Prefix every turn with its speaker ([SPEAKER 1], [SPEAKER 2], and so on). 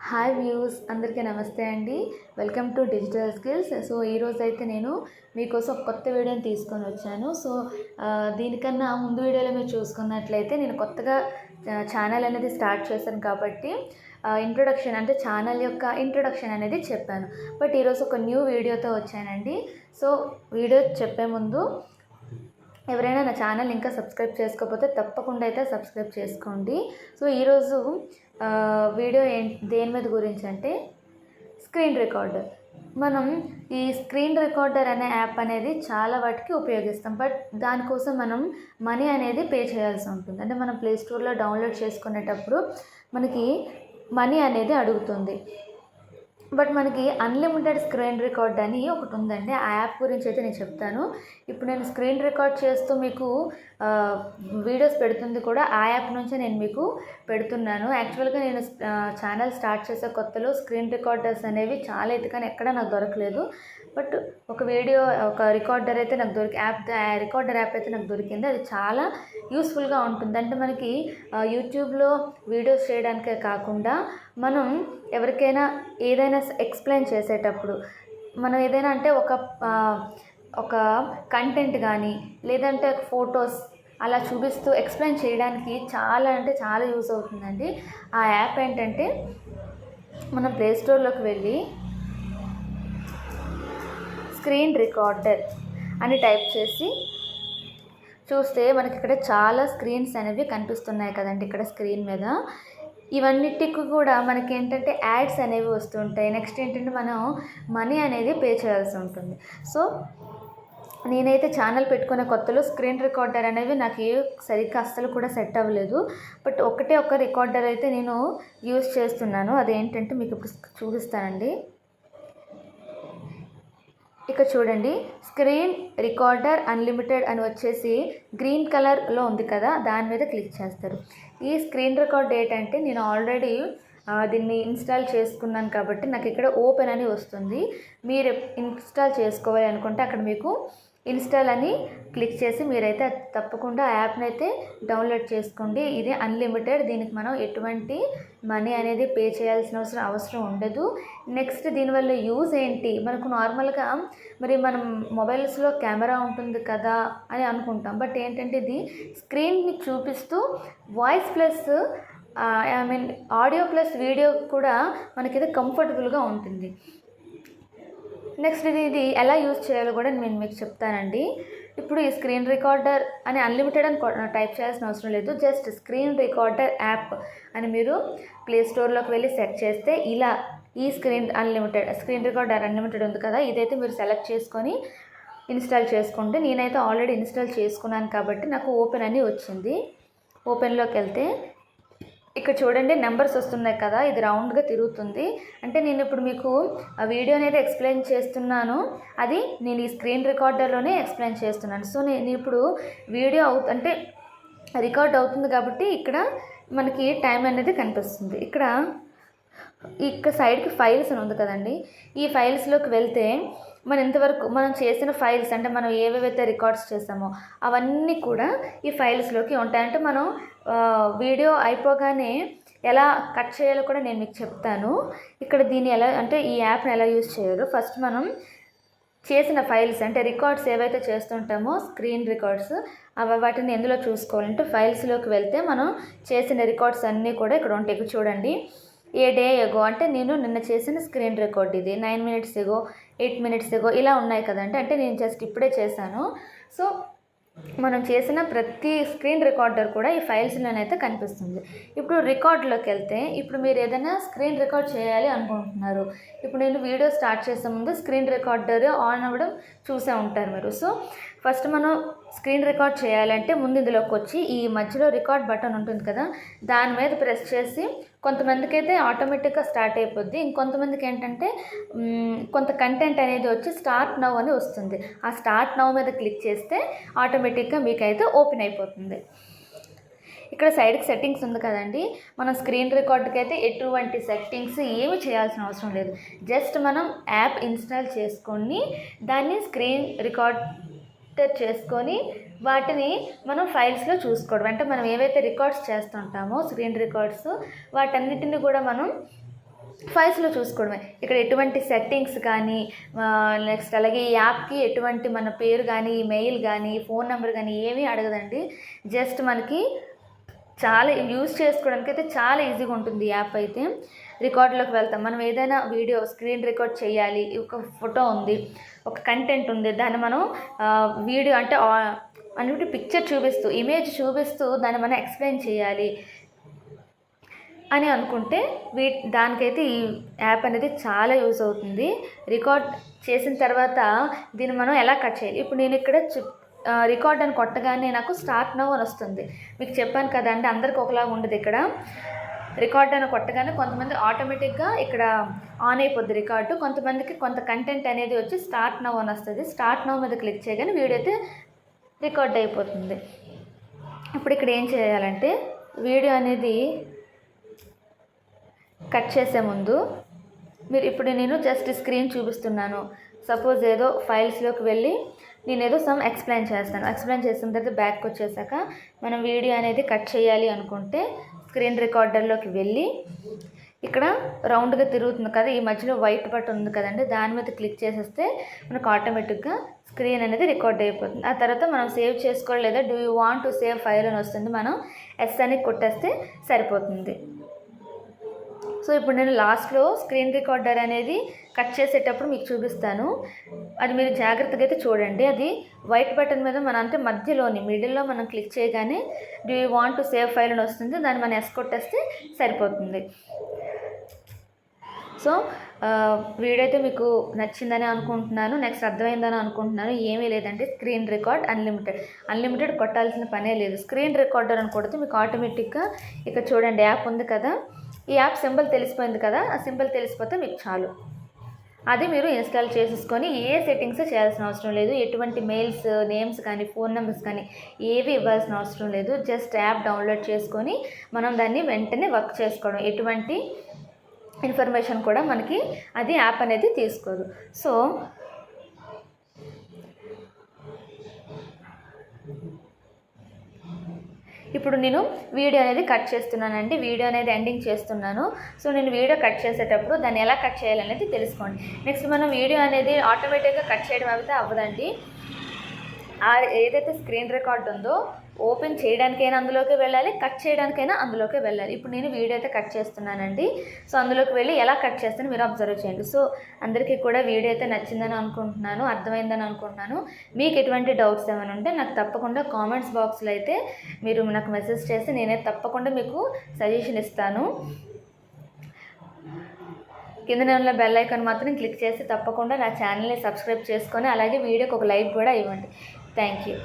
[SPEAKER 1] Hi views అందరికీ నమస్తే అండి. Welcome to digital skills. So ఈరోజు అయితే నేను మీకోసం ఒక కొత్త వీడియోని తీసుకొని వచ్చాను. సో దీనికన్నా ముందు వీడియోలో మీరు చూసుకున్నట్లయితే నేను కొత్తగా ఛానల్ అనేది స్టార్ట్ చేశాను కాబట్టి ఇంట్రొడక్షన్ అంటే ఛానల్ యొక్క ఇంట్రొడక్షన్ అనేది చెప్పాను. బట్ ఈరోజు ఒక న్యూ వీడియోతో వచ్చానండి. సో వీడియో చెప్పే ముందు ఎవరైనా నా ఛానల్ ఇంకా సబ్స్క్రైబ్ చేసుకోకపోతే తప్పకుండా అయితే సబ్స్క్రైబ్ చేసుకోండి. సో ఈరోజు వీడియో దేని మీద గురించి అంటే స్క్రీన్ రికార్డర్. మనం ఈ స్క్రీన్ రికార్డర్ అనే యాప్ అనేది చాలా వాటికి ఉపయోగిస్తాం. బట్ దానికోసం మనం మనీ అనేది పే చేయాల్సి ఉంటుంది. అంటే మనం ప్లే స్టోర్లో డౌన్లోడ్ చేసుకునేటప్పుడు మనకి మనీ అనేది అడుగుతుంది. బట్ మనకి అన్లిమిటెడ్ స్క్రీన్ రికార్డ్ అని ఒకటి ఉందండి. ఆ యాప్ గురించి అయితే నేను చెప్తాను. ఇప్పుడు నేను స్క్రీన్ రికార్డ్ చేస్తూ మీకు వీడియోస్ పెడుతుంది కూడా ఆ యాప్ నుంచే నేను మీకు పెడుతున్నాను. యాక్చువల్గా నేను ఛానల్ స్టార్ట్ చేసే కొత్తలో స్క్రీన్ రికార్డర్స్ అనేవి చాలా ఎత్తుకని ఎక్కడా నాకు దొరకలేదు. బట్ ఒక రికార్డర్ అయితే నాకు రికార్డర్ యాప్ అయితే నాకు దొరికింది. అది చాలా యూస్ఫుల్గా ఉంటుంది. అంటే మనకి యూట్యూబ్లో వీడియోస్ చేయడానికే కాకుండా మనం ఎవరికైనా ఏదైనా ఎక్స్ప్లెయిన్ చేసేటప్పుడు మనం ఏదైనా అంటే ఒక కంటెంట్ కానీ లేదంటే ఫొటోస్ అలా చూపిస్తూ ఎక్స్ప్లెయిన్ చేయడానికి చాలా అంటే చాలా యూస్ అవుతుందండి. ఆ యాప్ ఏంటంటే మనం ప్లే స్టోర్లోకి వెళ్ళి స్క్రీన్ రికార్డర్ అని టైప్ చేసి చూస్తే మనకి ఇక్కడ చాలా స్క్రీన్స్ అనేవి కనిపిస్తున్నాయి కదండి. ఇక్కడ స్క్రీన్ మీద ఇవన్నిటికి కూడా మనకి ఏంటంటే యాడ్స్ అనేవి వస్తుంటాయి. నెక్స్ట్ ఏంటంటే మనం మనీ అనేది పే చేయాల్సి ఉంటుంది. సో నేనైతే ఛానల్ పెట్టుకునే కొత్తలో స్క్రీన్ రికార్డర్ అనేవి నాకు సరిగ్గా అస్సలు కూడా సెట్ అవ్వలేదు. బట్ ఒక రికార్డర్ అయితే నేను యూజ్ చేస్తున్నాను. అదేంటంటే మీకు ఇప్పుడు చూపిస్తానండి. ఇక్కడ చూడండి, స్క్రీన్ రికార్డర్ అన్లిమిటెడ్ అని వచ్చేసి గ్రీన్ కలర్లో ఉంది కదా, దాని మీద క్లిక్ చేస్తారు. ఈ స్క్రీన్ రికార్డ్ ఏంటంటే నేను ఆల్రెడీ దీన్ని ఇన్స్టాల్ చేసుకున్నాను కాబట్టి నాకు ఇక్కడ ఓపెన్ అని వస్తుంది. మీరు ఇన్స్టాల్ చేసుకోవాలి అనుకుంటే అక్కడ మీకు ఇన్స్టాల్ అని క్లిక్ చేసి మీరైతే తప్పకుండా యాప్ని అయితే డౌన్లోడ్ చేసుకోండి. ఇది అన్లిమిటెడ్. దీనికి మనం ఎటువంటి మనీ అనేది పే చేయాల్సిన అవసరం ఉండదు. నెక్స్ట్ దీనివల్ల యూజ్ ఏంటి, మనకు నార్మల్గా మరి మనం మొబైల్స్లో కెమెరా ఉంటుంది కదా అని అనుకుంటాం. బట్ ఏంటంటే ఇది స్క్రీన్ని చూపిస్తూ voice plus audio plus video కూడా మనకి కంఫర్టబుల్గా ఉంటుంది. నెక్స్ట్ ఇది ఎలా యూజ్ చేయాలో కూడా నేను మీకు చెప్తానండి. ఇప్పుడు ఈ స్క్రీన్ రికార్డర్ అని అన్లిమిటెడ్ అని టైప్ చేయాల్సిన అవసరం లేదు. జస్ట్ స్క్రీన్ రికార్డర్ యాప్ అని మీరు ప్లే స్టోర్లోకి వెళ్ళి సెర్చ్ చేస్తే ఇలా ఈ స్క్రీన్ రికార్డర్ అన్లిమిటెడ్ ఉంది కదా, ఇదైతే మీరు సెలెక్ట్ చేసుకొని ఇన్స్టాల్ చేసుకుంటే నేనైతే ఆల్రెడీ ఇన్స్టాల్ చేసుకున్నాను కాబట్టి నాకు ఓపెన్ అని వచ్చింది. ఓపెన్లోకి వెళ్తే ఇక్కడ చూడండి నెంబర్స్ వస్తున్నాయి కదా, ఇది రౌండ్గా తిరుగుతుంది. అంటే నేను ఇప్పుడు మీకు ఆ వీడియో అనేది ఎక్స్ప్లెయిన్ చేస్తున్నాను, అది నేను ఈ స్క్రీన్ రికార్డర్లోనే ఎక్స్ప్లెయిన్ చేస్తున్నాను. సో నేను ఇప్పుడు వీడియో అంటే రికార్డ్ అవుతుంది కాబట్టి ఇక్కడ మనకి టైం అనేది కనిపిస్తుంది. ఇక్కడ సైడ్కి ఫైల్స్ అని ఉంది కదండి, ఈ ఫైల్స్లోకి వెళ్తే మనం చేసిన ఫైల్స్ అంటే మనం ఏవేవైతే రికార్డ్స్ చేసామో అవన్నీ కూడా ఈ ఫైల్స్లోకి ఉంటాయి. అంటే మనం వీడియో అయిపోగానే ఎలా కట్ చేయాలో కూడా నేను మీకు చెప్తాను. ఇక్కడ దీన్ని ఈ యాప్ని ఎలా యూజ్ చేయాలో ఫస్ట్ మనం చేసిన ఫైల్స్ అంటే రికార్డ్స్ ఏవైతే చేస్తుంటామో స్క్రీన్ రికార్డ్స్ వాటిని ఎందులో చూసుకోవాలంటే ఫైల్స్లోకి వెళ్తే మనం చేసిన రికార్డ్స్ అన్నీ కూడా ఇక్కడ ఉంటాయి. ఇక్కడ చూడండి, ఏ డే ఎగో అంటే నేను నిన్న చేసిన స్క్రీన్ రికార్డ్ ఇది 9 minutes ఎగో 8 minutes ఎగో ఇలా ఉన్నాయి కదండి. అంటే నేను జస్ట్ ఇప్పుడే చేశాను. సో మనం చేసిన ప్రతి స్క్రీన్ రికార్డర్ కూడా ఈ ఫైల్స్లోనైతే కనిపిస్తుంది. ఇప్పుడు రికార్డులోకి వెళ్తే ఇప్పుడు మీరు ఏదైనా స్క్రీన్ రికార్డ్ చేయాలి అనుకుంటున్నారు. ఇప్పుడు నేను వీడియో స్టార్ట్ చేసే ముందు స్క్రీన్ రికార్డర్ ఆన్ అవ్వడం చూసే ఉంటారు మీరు. సో ఫస్ట్ మనం స్క్రీన్ రికార్డ్ చేయాలంటే ముందు ఇందులోకి వచ్చి ఈ మధ్యలో రికార్డ్ బటన్ ఉంటుంది కదా, దాని మీద ప్రెస్ చేసి కొంతమందికి అయితే ఆటోమేటిక్గా స్టార్ట్ అయిపోద్ది. ఇంకొంతమందికి ఏంటంటే కొంత కంటెంట్ అనేది వచ్చి స్టార్ట్ నౌ అని వస్తుంది. ఆ స్టార్ట్ నౌ మీద క్లిక్ చేస్తే ఆటోమేటిక్గా మీకైతే ఓపెన్ అయిపోతుంది. ఇక్కడ సైడ్కి సెట్టింగ్స్ ఉంది కదండి, మన స్క్రీన్ రికార్డ్కి అయితే ఎటువంటి సెట్టింగ్స్ ఏమి చేయాల్సిన అవసరం లేదు. జస్ట్ మనం యాప్ ఇన్స్టాల్ చేసుకొని దాన్ని స్క్రీన్ రికార్డ్ చేసుకొని వాటిని మనం ఫైల్స్లో చూసుకోవడం. అంటే మనం ఏవైతే రికార్డ్స్ చేస్తుంటామో స్క్రీన్ రికార్డ్స్ వాటన్నిటిని కూడా మనం ఫైల్స్లో చూసుకోవడమే. ఇక్కడ ఎటువంటి సెట్టింగ్స్ కానీ నెక్స్ట్ అలాగే ఈ యాప్కి ఎటువంటి మన పేరు కానీ మెయిల్ కానీ ఫోన్ నెంబర్ కానీ ఏమీ అడగదండి. జస్ట్ మనకి చాలా యూజ్ చేసుకోవడానికి అయితే చాలా ఈజీగా ఉంటుంది ఈ యాప్ అయితే. రికార్డులోకి వెళ్తాం. మనం ఏదైనా వీడియో స్క్రీన్ రికార్డ్ చేయాలి, ఒక ఫోటో ఉంది, ఒక కంటెంట్ ఉంది, దాన్ని మనం వీడియో అంటే పిక్చర్ చూపిస్తూ ఇమేజ్ చూపిస్తూ దాన్ని మనం ఎక్స్ప్లెయిన్ చేయాలి అని అనుకుంటే దానికైతే ఈ యాప్ అనేది చాలా యూజ్ అవుతుంది. రికార్డ్ చేసిన తర్వాత దీన్ని మనం ఎలా కట్ చేయాలి. ఇప్పుడు నేను ఇక్కడ రికార్డ్ అని కొట్టగానే నాకు స్టార్ట్ నౌ అని వస్తుంది. మీకు చెప్పాను కదా అంటే అందరికి ఒకలాగా ఉండదు. ఇక్కడ రికార్డ్ అని కొట్టగానే కొంతమంది ఆటోమేటిక్గా ఇక్కడ ఆన్ అయిపోద్ది రికార్డు, కొంతమందికి కొంత కంటెంట్ అనేది వచ్చి స్టార్ట్ నౌ అని వస్తుంది. స్టార్ట్ నౌ మీద క్లిక్ చేయగానే వీడియో అయితే రికార్డ్ అయిపోతుంది. ఇప్పుడు ఇక్కడ ఏం చేయాలంటే వీడియో అనేది కట్ చేసే ముందు ఇప్పుడు నేను జస్ట్ స్క్రీన్ చూపిస్తున్నాను. సపోజ్ ఏదో ఫైల్స్లోకి వెళ్ళి నేను ఏదో ఎక్స్ప్లెయిన్ చేస్తాను. ఎక్స్ప్లెయిన్ చేసిన తర్వాత బ్యాక్ వచ్చేసాక మనం వీడియో అనేది కట్ చేయాలి అనుకుంటే స్క్రీన్ రికార్డర్లోకి వెళ్ళి ఇక్కడ రౌండ్గా తిరుగుతుంది కదా, ఈ మధ్యలో వైట్ బటన్ ఉంది కదండి, దాని మీద క్లిక్ చేసేస్తే మనకు ఆటోమేటిక్గా స్క్రీన్ అనేది రికార్డ్ అయిపోతుంది. ఆ తర్వాత మనం సేవ్ చేసుకోవాలి లేదా do you want to save file అని వస్తుంది. మనం ఎస్ అని కొట్టేస్తే సరిపోతుంది. సో ఇప్పుడు నేను లాస్ట్లో స్క్రీన్ రికార్డర్ అనేది కట్ చేసేటప్పుడు మీకు చూపిస్తాను. అది మీరు జాగ్రత్తగా అయితే చూడండి. అది వైట్ బటన్ మీద అంటే మిడిల్లో మనం క్లిక్ చేయగానే do you want to save file అని వస్తుంది. దాన్ని మనం ఎస్ కొట్టేస్తే సరిపోతుంది. సో వీడియో అయితే మీకు నచ్చిందని అనుకుంటున్నాను. నెక్స్ట్ అర్థమైందని అనుకుంటున్నాను. ఏమీ లేదంటే స్క్రీన్ రికార్డ్ అన్లిమిటెడ్ కొట్టాల్సిన పనే లేదు. స్క్రీన్ రికార్డర్ అని కొడితే మీకు ఆటోమేటిక్గా ఇక్కడ చూడండి యాప్ ఉంది కదా, ఈ యాప్ సింబల్ తెలిసిపోయింది కదా, ఆ సింబల్ తెలిసిపోతే మీకు చాలు. అది మీరు ఇన్స్టాల్ చేసేసుకొని ఏ సెట్టింగ్స్ చేయాల్సిన అవసరం లేదు. ఎటువంటి మెయిల్స్ నేమ్స్ కానీ ఫోన్ నెంబర్స్ కానీ ఏవి ఇవ్వాల్సిన అవసరం లేదు. జస్ట్ యాప్ డౌన్లోడ్ చేసుకొని మనం దాన్ని వెంటనే వర్క్ చేసుకోవడం. ఎటువంటి ఇన్ఫర్మేషన్ కూడా మనకి అది యాప్ అనేది తీసుకోదు. సో ఇప్పుడు నేను వీడియో అనేది కట్ చేస్తున్నానండి. వీడియో అనేది ఎండింగ్ చేస్తున్నాను. సో నేను వీడియో కట్ చేసేటప్పుడు దాన్ని ఎలా కట్ చేయాలనేది తెలుసుకోండి. నెక్స్ట్ మనం వీడియో అనేది ఆటోమేటిక్గా కట్ చేయడం అయితే అవ్వదండి. ఏదైతే స్క్రీన్ రికార్డ్ ఉందో ఓపెన్ చేయడానికైనా అందులోకి వెళ్ళాలి, కట్ చేయడానికైనా అందులోకి వెళ్ళాలి. ఇప్పుడు నేను వీడియో అయితే కట్ చేస్తున్నానండి. సో అందులోకి వెళ్ళి ఎలా కట్ చేస్తానో మీరు అబ్జర్వ్ చేయండి. సో అందరికీ కూడా వీడియో అయితే నచ్చిందని అనుకుంటున్నాను, అర్థమైందని అనుకుంటున్నాను. మీకు ఎటువంటి డౌట్స్ ఏమైనా ఉంటే నాకు తప్పకుండా కామెంట్స్ బాక్స్లో అయితే మీరు నాకు మెసేజ్ చేస్తే నేనే తప్పకుండా మీకు సజెషన్ ఇస్తాను. కింద ఉన్న బెల్ ఐకాన్ మాత్రం క్లిక్ చేసి తప్పకుండా నా ఛానల్ని సబ్స్క్రైబ్ చేసుకొని అలాగే వీడియోకి ఒక లైక్ కూడా ఇవ్వండి. Thank you.